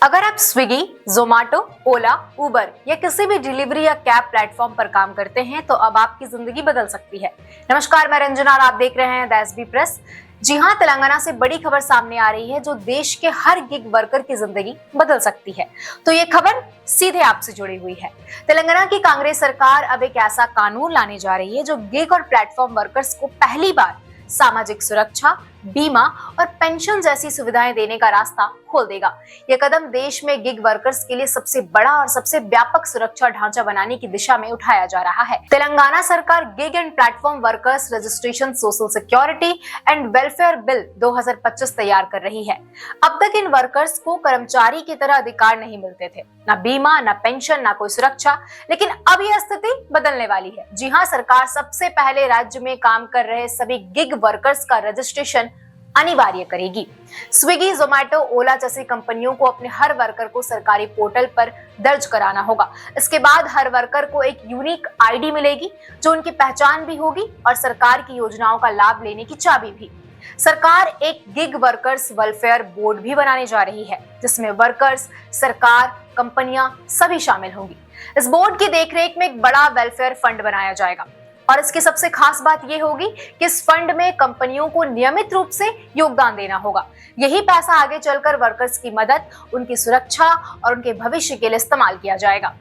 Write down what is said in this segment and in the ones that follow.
अगर आप स्विगी, जोमेटो, ओला, उबर या किसी भी डिलीवरी या कैब प्लेटफॉर्म पर काम करते हैं तो अब आपकी जिंदगी बदल सकती है। नमस्कार, मैं रंजना और आप देख रहे हैं द एसबी प्रेस। जी हां, तेलंगाना से बड़ी खबर सामने आ रही है जो देश के हर गिग वर्कर की जिंदगी बदल सकती है। तो ये खबर सीधे आपसे जुड़ी हुई है। तेलंगाना की कांग्रेस सरकार अब एक ऐसा कानून लाने जा रही है जो गिग और प्लेटफॉर्म वर्कर्स को पहली बार सामाजिक सुरक्षा, बीमा और पेंशन जैसी सुविधाएं देने का रास्ता खोल देगा। यह कदम देश में गिग वर्कर्स के लिए सबसे बड़ा और सबसे व्यापक सुरक्षा ढांचा बनाने की दिशा में उठाया जा रहा है। तेलंगाना सरकार gig and platform workers registration social security and welfare bill 2025 तैयार कर रही है। अब तक इन वर्कर्स को कर्मचारी की तरह अधिकार नहीं मिलते थे, ना बीमा, ना पेंशन, ना कोई सुरक्षा। लेकिन अब यह स्थिति बदलने वाली है। जी हाँ, सरकार सबसे पहले राज्य में काम कर रहे सभी गिग वर्कर्स का रजिस्ट्रेशन अनिवार्य करेगी। स्विगी, जोमेटो, ओला जैसी कंपनियों को अपने हर वर्कर को सरकारी पोर्टल पर दर्ज कराना होगा। इसके बाद हर वर्कर को एक यूनिक आईडी मिलेगी जो उनकी पहचान भी होगी और सरकार की योजनाओं का लाभ लेने की चाबी भी। सरकार एक गिग वर्कर्स वेलफेयर बोर्ड भी बनाने जा रही है जिसमें वर्कर्स, सरकार, कंपनियां सभी शामिल होंगी। इस बोर्ड की देखरेख में एक बड़ा वेलफेयर फंड बनाया जाएगा और इसकी सबसे खास बात यह होगी कि इस फंड में कंपनियों को नियमित रूप से योगदान देना होगा। यही पैसा आगे चलकर वर्कर्स की मदद, उनकी सुरक्षा और उनके भविष्य के लिए इस्तेमाल किया जाएगा।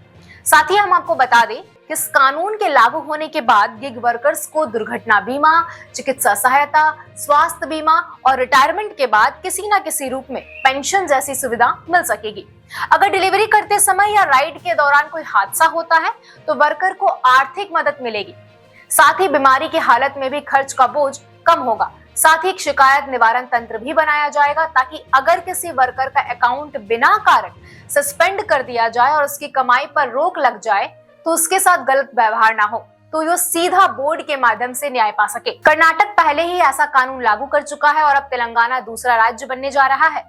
साथ ही हम आपको बता दें कि इस कानून के लागू होने के बाद गिग वर्कर्स को दुर्घटना बीमा, चिकित्सा सहायता, स्वास्थ्य बीमा और रिटायरमेंट के बाद किसी न किसी रूप में पेंशन जैसी सुविधा मिल सकेगी। अगर डिलीवरी करते समय या राइड के दौरान कोई हादसा होता है तो वर्कर को आर्थिक मदद मिलेगी। साथ ही बीमारी की हालत में भी खर्च का बोझ कम होगा। साथ ही एक शिकायत निवारण तंत्र भी बनाया जाएगा ताकि अगर किसी वर्कर का अकाउंट बिना कारण सस्पेंड कर दिया जाए और उसकी कमाई पर रोक लग जाए तो उसके साथ गलत व्यवहार ना हो तो यो सीधा बोर्ड के माध्यम से न्याय पा सके। कर्नाटक पहले ही ऐसा कानून लागू कर चुका है और अब तेलंगाना दूसरा राज्य बनने जा रहा है।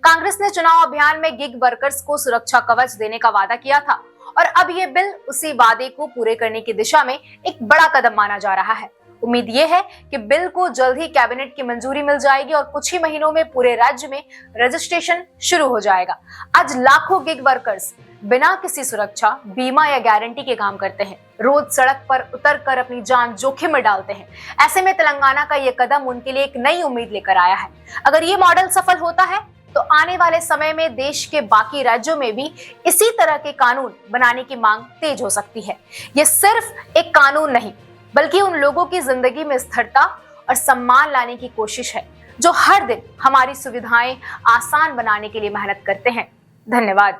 कांग्रेस ने चुनाव अभियान में गिग वर्कर्स को सुरक्षा कवच देने का वादा किया था और अब ये बिल उसी वादे को पूरे करने की दिशा में एक बड़ा कदम माना जा रहा है। उम्मीद ये है कि बिल को जल्द ही कैबिनेट की मंजूरी मिल जाएगी और कुछ ही महीनों में पूरे राज्य में रजिस्ट्रेशन शुरू हो जाएगा। आज लाखों गिग वर्कर्स बिना किसी सुरक्षा, बीमा या गारंटी के काम करते हैं, रोज सड़क पर उतरकर अपनी जान जोखिम में डालते हैं। ऐसे में तेलंगाना का ये कदम उनके लिए एक नई उम्मीद लेकर आया है। अगर ये मॉडल सफल होता है तो आने वाले समय में देश के बाकी राज्यों में भी इसी तरह के कानून बनाने की मांग तेज हो सकती है। ये सिर्फ एक कानून नहीं बल्कि उन लोगों की जिंदगी में स्थिरता और सम्मान लाने की कोशिश है जो हर दिन हमारी सुविधाएं आसान बनाने के लिए मेहनत करते हैं। धन्यवाद।